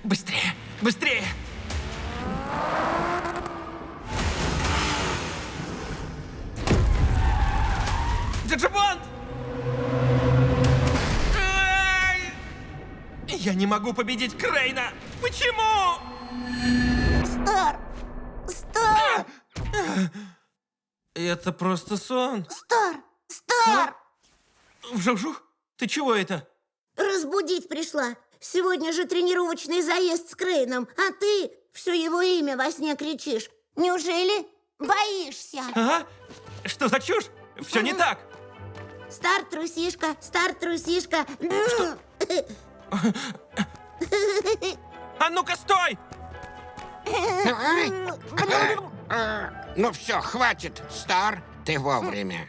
Быстрее! Быстрее! Джиджибонд! Я не могу победить Крейна! Почему? Стар! Стар! Это просто сон. Стар! Стар! Вжух-жух, ты чего это? Разбудить пришла. Сегодня же тренировочный заезд с Крейном, а ты все его имя во сне кричишь. Неужели боишься? Ага. Что за чушь? Все не так. Стар трусишка, стар трусишка. А ну-ка, стой! Ну все, хватит, Стар, ты вовремя.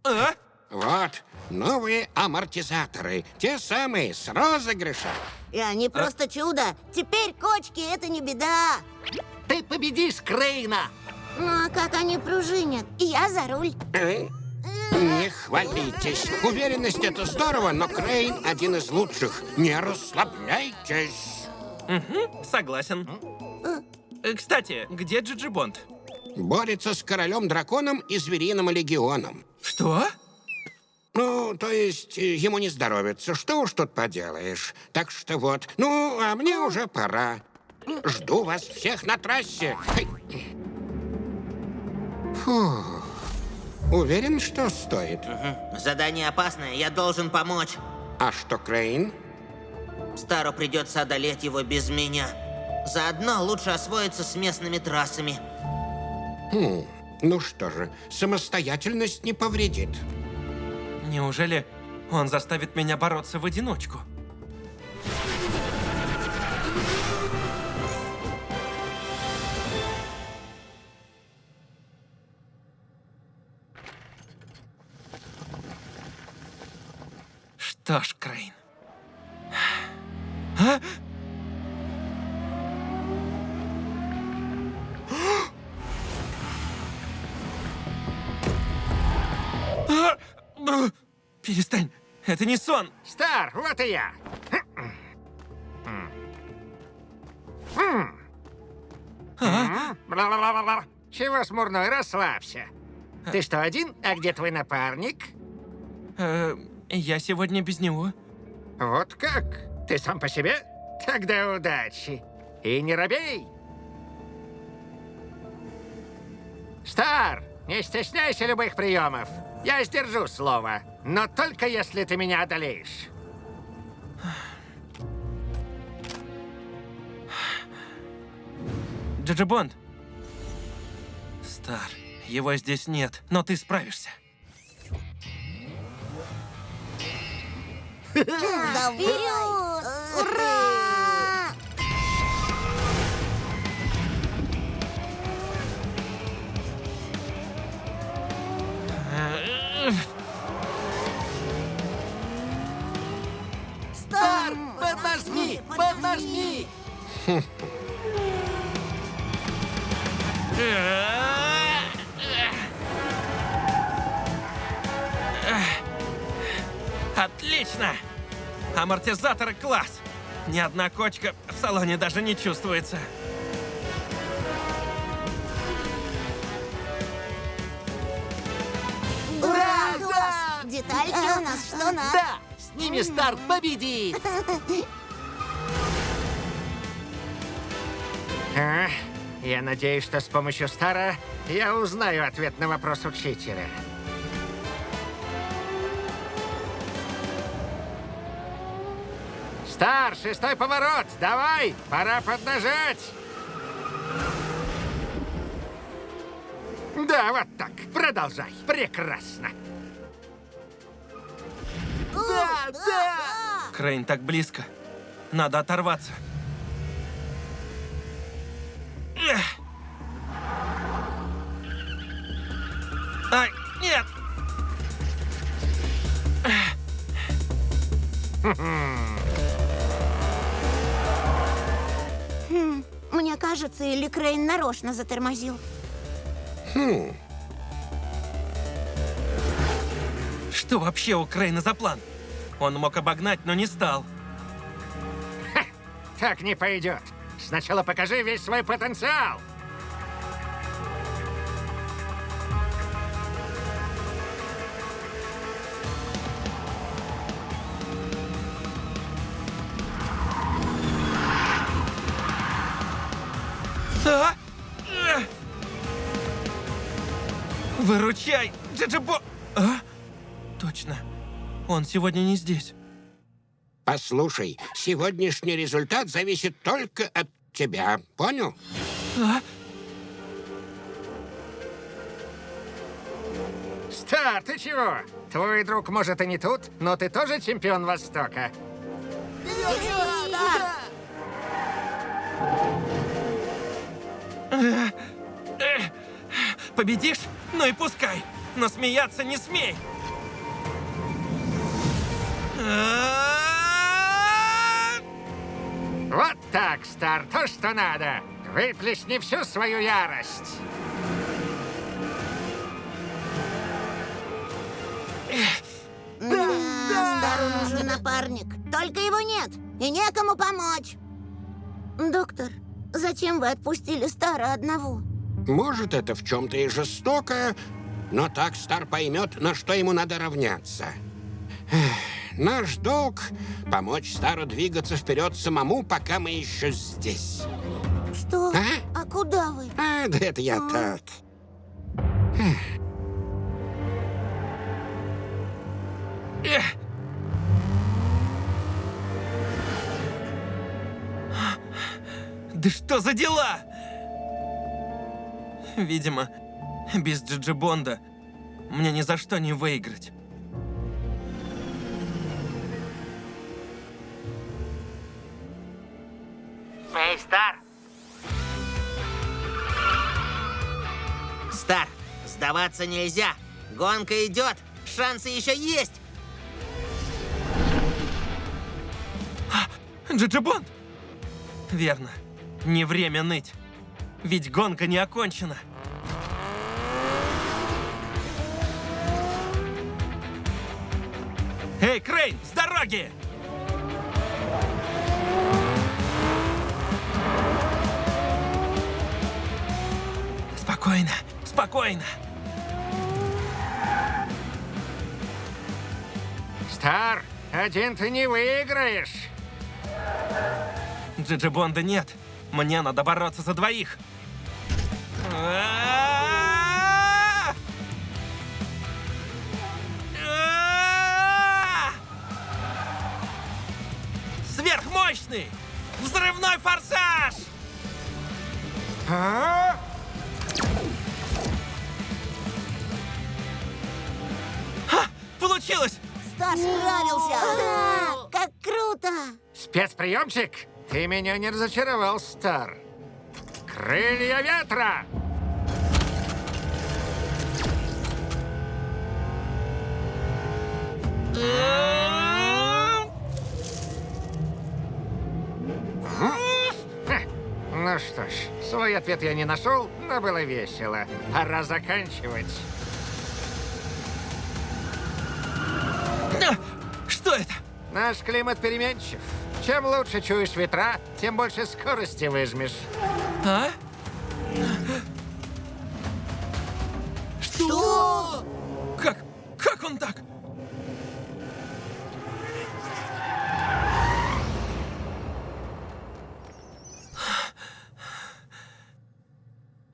А? Вот, новые амортизаторы, те самые с розыгрыша. И они просто чудо. Теперь кочки — это не беда. Ты победишь Крейна! Ну а как они пружинят? Я за руль. Не хвалитесь. Уверенность — это здорово, но Крейн один из лучших. Не расслабляйтесь. Угу, согласен. Кстати, где Джиджибонд? Борется с королем-драконом и звериным легионом. Что? Ну, то есть, ему не здоровится. Что уж тут поделаешь. Так что вот. Ну, а мне уже пора. Жду вас всех на трассе. Фу. Уверен, что стоит. Задание опасное, я должен помочь. А что, Крейн? Стару придется одолеть его без меня. Заодно лучше освоиться с местными трассами. Ну что же, самостоятельность не повредит. Неужели он заставит меня бороться в одиночку? Что ж, Крейн. А? Перестань, это не сон. Стар, вот и я. Бла-бла-бла-бла. Чего смурной, расслабься. Ты что, один? А где твой напарник? Я сегодня без него. Вот как? Ты сам по себе? Тогда удачи. И не робей. Стар, не стесняйся любых приемов. Я сдержу слово, но только если ты меня одолеешь. Джиджибонд. Стар, его здесь нет, но ты справишься. Вперед! Ура! Стар, поднажми, поднажми! Отлично! Амортизаторы класс! Ни одна кочка в салоне даже не чувствуется. Ура! Класс! Детальки у нас что надо. Да, с ними Стар победит! Я надеюсь, что с помощью Стара я узнаю ответ на вопрос учителя. Стар, шестой поворот! Давай, пора поднажать! Да, вот так. Продолжай. Прекрасно. Да, да! Крейн так близко. Надо оторваться. Ай, нет! Мне кажется, или Крейн нарочно затормозил. Что вообще у Крейна за план? Он мог обогнать, но не стал. Так не пойдет. Сначала покажи весь свой потенциал. А? Выручай, Джиджибо... А? Точно. Он сегодня не здесь. Послушай, сегодняшний результат зависит только от тебя. Понял? А? Стар, ты чего? Твой друг, может, и не тут, но ты тоже чемпион Востока. Победишь? Ну и пускай. Но смеяться не смей. Вот так, Стар, то, что надо. Выплесни всю свою ярость. Да, Стару нужен напарник. Только его нет, и некому помочь. Доктор, зачем вы отпустили Стара одного? Может, это в чем-то и жестоко, но так Стар поймет, на что ему надо равняться. Наш долг — помочь Стару двигаться вперед самому, пока мы еще здесь. Что? А? А куда вы? Да это я так. Да что за дела? Видимо, без Джиджибонда мне ни за что не выиграть. Эй, Стар! Стар, сдаваться нельзя. Гонка идет. Шансы еще есть. Джиджибонд! Верно. Не время ныть. Ведь гонка не окончена. Эй, Крейн, с дороги! Спокойно, спокойно. Стар, один ты не выиграешь. Джиджибонда нет. Мне надо бороться за двоих. Сверхмощный! Взрывной форсаж! Получилось! Стар справился! Да, как круто! Спецприемчик, ты меня не разочаровал, Стар. Крылья ветра! Ну что ж, свой ответ я не нашел, но было весело. Пора заканчивать. Что это? Наш климат переменчив. Чем лучше чуешь ветра, тем больше скорости выжмешь. А? Что? Как он так?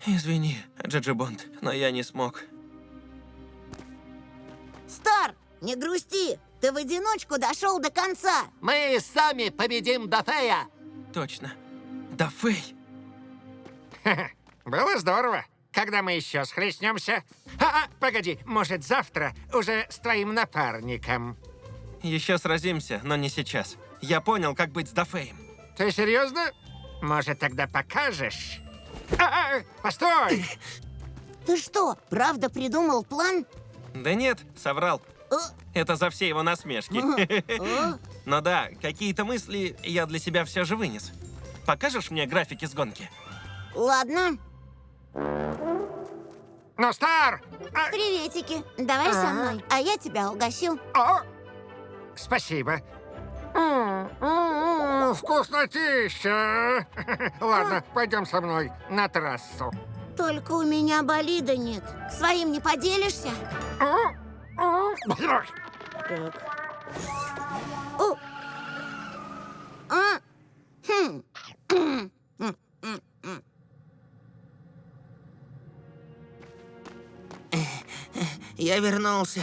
Извини, Джиджибонд, но я не смог. Стар, не грусти! Ты в одиночку дошел до конца! Мы сами победим Дафея! Точно. Да, Фэй. Было здорово. Когда мы еще схлестнемся? Погоди, может, завтра уже с твоим напарником? Еще сразимся, но не сейчас. Я понял, как быть с Дафеем. Ты серьезно? Может, тогда покажешь? Постой! Ты что, правда придумал план? Да нет, соврал. Э, Это за все его насмешки. Но да, какие-то мысли я для себя все же вынес. Покажешь мне графики с гонки? Ладно. Ну, Стар, Приветики. Давай со мной, а я тебя угощу. О! Спасибо. Вкуснотища! Ладно, пойдем со мной на трассу. Только у меня болида нет. Своим не поделишься? Так. О. А. Хм. Я вернулся.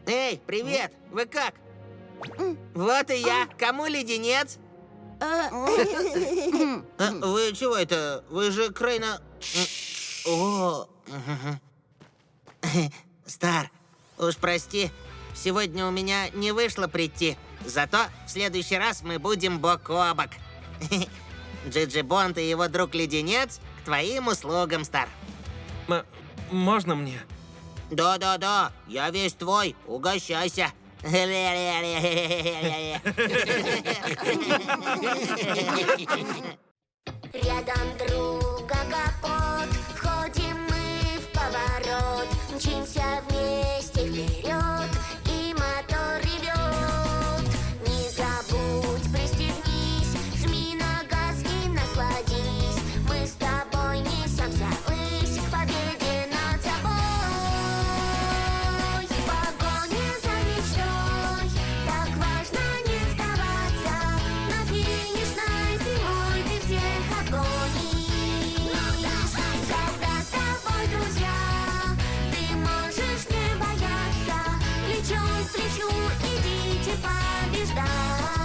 Эй, привет! Вы как? Вот и я. Кому леденец? Вы чего это? Вы же Крейна... О, Стар, уж прости, сегодня у меня не вышло прийти. Зато в следующий раз мы будем бок о бок. Джиджи Бонд и его друг Леденец к твоим услугам, Стар. Можно мне? Да-да-да, я весь твой, угощайся. Рядом друга капот, входим мы в поворот, мчимся вместе вперед, и мотор ревет. Не забудь, пристегнись, жми на газ и насладись. Мы с тобой несемся ввысь к победе над собой. В погоне за мечтой так важно не сдаваться. На финишной прямой ты всех обгонишь. Когда с тобой друзья, ты можешь не бояться. Плечом к плечу идите побеждать.